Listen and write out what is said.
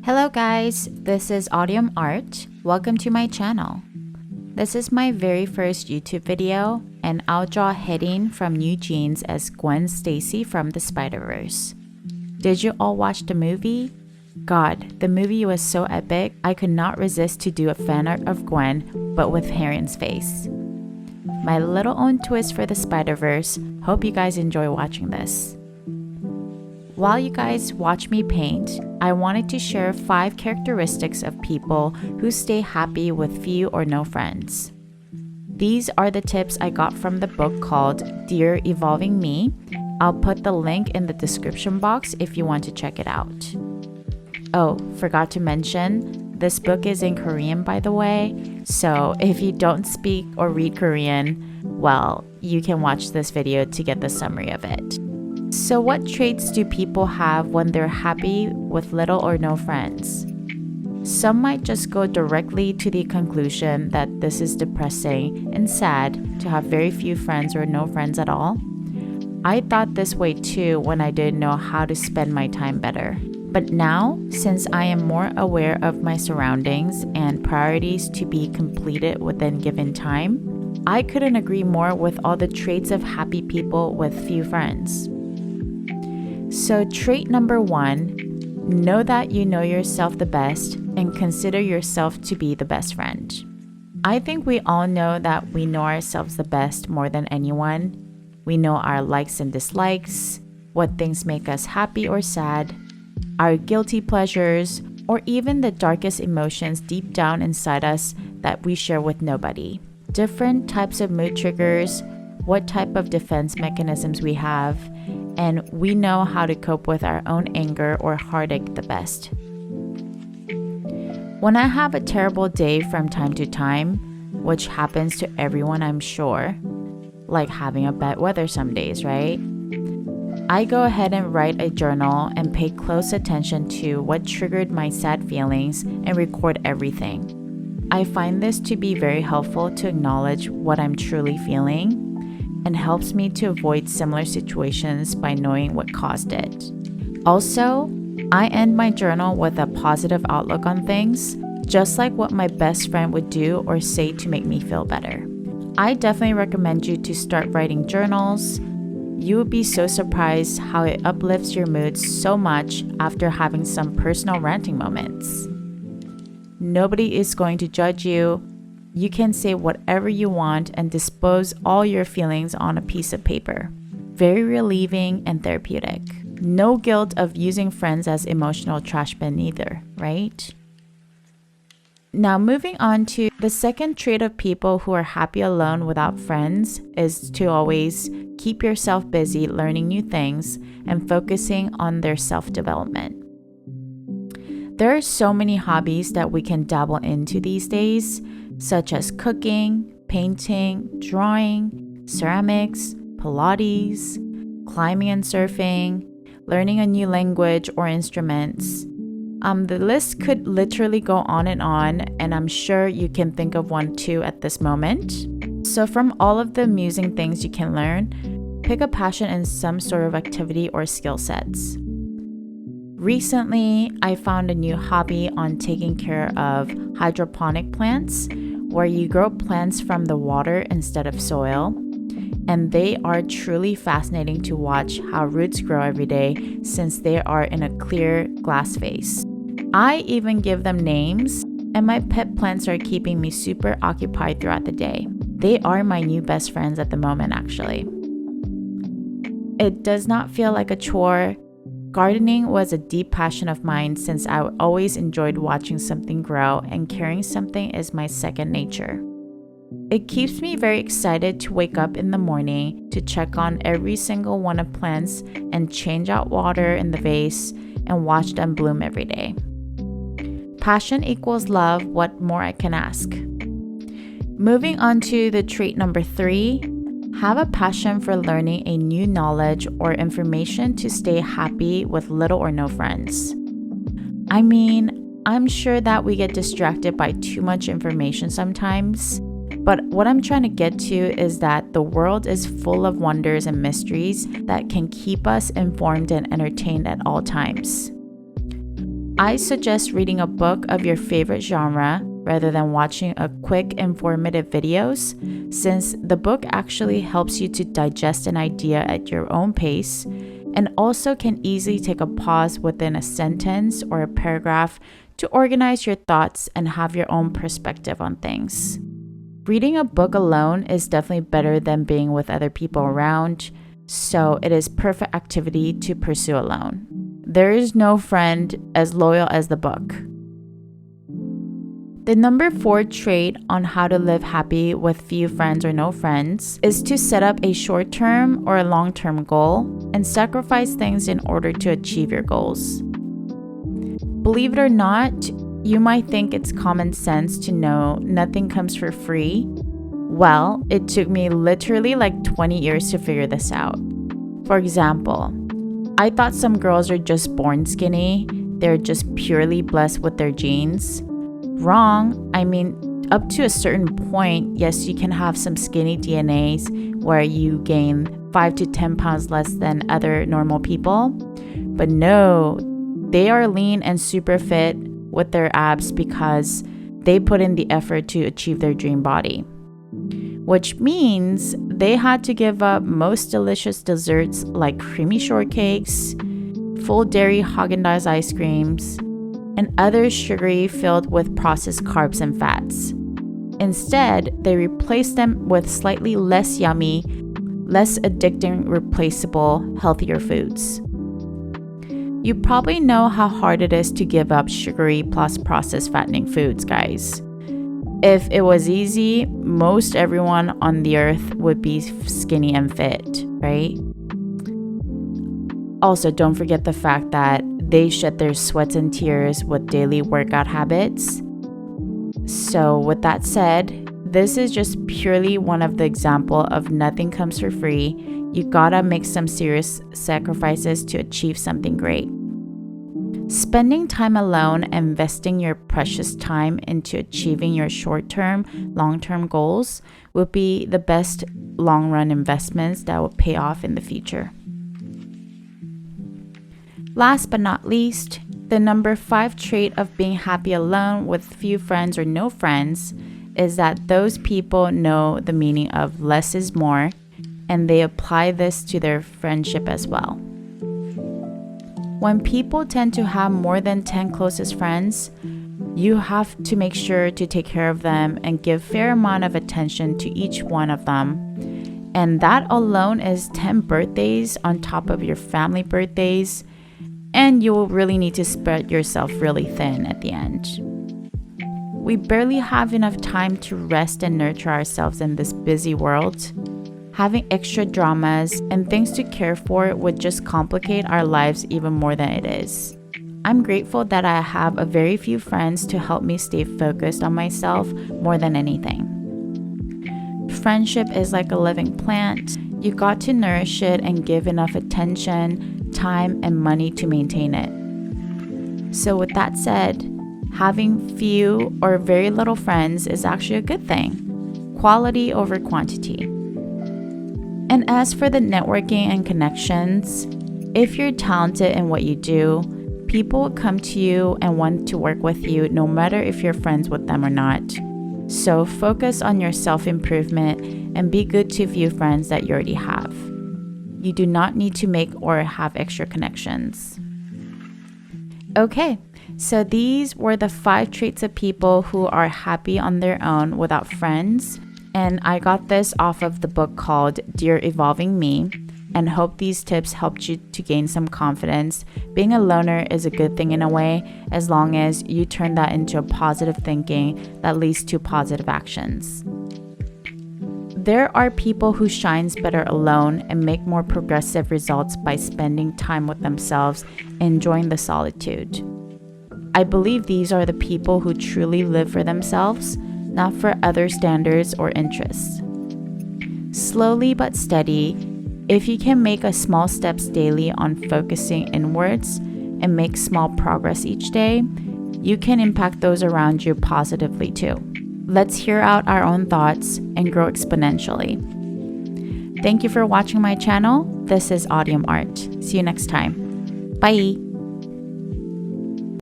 Hello guys, this is Audium Art. Welcome to my channel. This is my very first YouTube video and I'll draw Heading from New Jeans as Gwen Stacy from the Spider-Verse. Did you all watch the movie? God, the movie was so epic, I could not resist to do a fan art of Gwen, but with Harren's face. My little own twist for the Spider-Verse. Hope you guys enjoy watching this. While you guys watch me paint, I wanted to share 5 characteristics of people who stay happy with few or no friends. These are the tips I got from the book called Dear Evolving Me. I'll put the link in the description box if you want to check it out. Oh, forgot to mention, this book is in Korean by the way, so if you don't speak or read Korean, well, you can watch this video to get the summary of it. So what traits do people have when they're happy with little or no friends? Some might just go directly to the conclusion that this is depressing and sad to have very few friends or no friends at all. I thought this way too when I didn't know how to spend my time better. But now, since I am more aware of my surroundings and priorities to be completed within given time, I couldn't agree more with all the traits of happy people with few friends. So trait number 1, know that you know yourself the best and consider yourself to be the best friend. I think we all know that we know ourselves the best more than anyone. We know our likes and dislikes, what things make us happy or sad, our guilty pleasures, or even the darkest emotions deep down inside us that we share with nobody. Different types of mood triggers, what type of defense mechanisms we have, and we know how to cope with our own anger or heartache the best. When I have a terrible day from time to time, which happens to everyone I'm sure, like having a bad weather some days, right? I go ahead and write a journal and pay close attention to what triggered my sad feelings and record everything. I find this to be very helpful to acknowledge what I'm truly feeling and helps me to avoid similar situations by knowing what caused it. Also, I end my journal with a positive outlook on things, just like what my best friend would do or say to make me feel better. I definitely recommend you to start writing journals. You would be so surprised how it uplifts your mood so much after having some personal ranting moments. Nobody is going to judge you. You can say whatever you want and dispose all your feelings on a piece of paper. Very relieving and therapeutic. No guilt of using friends as emotional trash bin either, right? Now moving on to the second trait of people who are happy alone without friends is to always keep yourself busy learning new things and focusing on their self-development. There are so many hobbies that we can dabble into these days, such as cooking, painting, drawing, ceramics, Pilates, climbing and surfing, learning a new language or instruments. The list could literally go on, and I'm sure you can think of one too at this moment. So from all of the amusing things you can learn, pick a passion in some sort of activity or skill sets. Recently, I found a new hobby on taking care of hydroponic plants, where you grow plants from the water instead of soil. And they are truly fascinating to watch how roots grow every day since they are in a clear glass vase. I even give them names, and my pet plants are keeping me super occupied throughout the day. They are my new best friends at the moment, actually. It does not feel like a chore. Gardening was a deep passion of mine since I always enjoyed watching something grow, and caring something is my second nature. It keeps me very excited to wake up in the morning to check on every single one of plants and change out water in the vase and watch them bloom every day. Passion equals love, what more I can ask? Moving on to the trait number 3, have a passion for learning a new knowledge or information to stay happy with little or no friends. I mean, I'm sure that we get distracted by too much information sometimes, but what I'm trying to get to is that the world is full of wonders and mysteries that can keep us informed and entertained at all times. I suggest reading a book of your favorite genre rather than watching a quick informative videos, since the book actually helps you to digest an idea at your own pace and also can easily take a pause within a sentence or a paragraph to organize your thoughts and have your own perspective on things. Reading a book alone is definitely better than being with other people around, so it is perfect activity to pursue alone. There is no friend as loyal as the book. The number 4 trait on how to live happy with few friends or no friends is to set up a short-term or a long-term goal and sacrifice things in order to achieve your goals. Believe it or not, you might think it's common sense to know nothing comes for free. Well, it took me literally like 20 years to figure this out. For example, I thought some girls are just born skinny. They're just purely blessed with their genes. Wrong. I mean, up to a certain point, yes, you can have some skinny DNAs where you gain 5 to 10 pounds less than other normal people. But no, they are lean and super fit with their abs because they put in the effort to achieve their dream body. Which means they had to give up most delicious desserts like creamy shortcakes, full dairy Haagen-Dazs ice creams, and other sugary filled with processed carbs and fats. Instead, they replaced them with slightly less yummy, less addicting, replaceable, healthier foods. You probably know how hard it is to give up sugary plus processed fattening foods, guys. If it was easy, most everyone on the earth would be skinny and fit, right? Also, don't forget the fact that they shed their sweats and tears with daily workout habits. So with that said, this is just purely one of the example of nothing comes for free. You gotta make some serious sacrifices to achieve something great. Spending time alone and investing your precious time into achieving your short-term, long-term goals will be the best long-run investments that will pay off in the future. Last but not least, the number 5 trait of being happy alone with few friends or no friends is that those people know the meaning of less is more, and they apply this to their friendship as well. When people tend to have more than 10 closest friends, you have to make sure to take care of them and give fair amount of attention to each one of them. And that alone is 10 birthdays on top of your family birthdays, and you will really need to spread yourself really thin at the end. We barely have enough time to rest and nurture ourselves in this busy world. Having extra dramas and things to care for would just complicate our lives even more than it is. I'm grateful that I have a very few friends to help me stay focused on myself more than anything. Friendship is like a living plant. You got to nourish it and give enough attention, time, and money to maintain it. So with that said, having few or very little friends is actually a good thing. Quality over quantity. And as for the networking and connections, if you're talented in what you do, people will come to you and want to work with you no matter if you're friends with them or not. So focus on your self-improvement and be good to few friends that you already have. You do not need to make or have extra connections. Okay, so these were the 5 traits of people who are happy on their own without friends. And I got this off of the book called Dear Evolving Me, and hope these tips helped you to gain some confidence. Being a loner is a good thing in a way, as long as you turn that into a positive thinking that leads to positive actions. There are people who shine better alone and make more progressive results by spending time with themselves and enjoying the solitude. I believe these are the people who truly live for themselves, not for other standards or interests. Slowly but steady, if you can make a small steps daily on focusing inwards and make small progress each day, you can impact those around you positively too. Let's hear out our own thoughts and grow exponentially. Thank you for watching my channel. This is Audium Art. See you next time. Bye!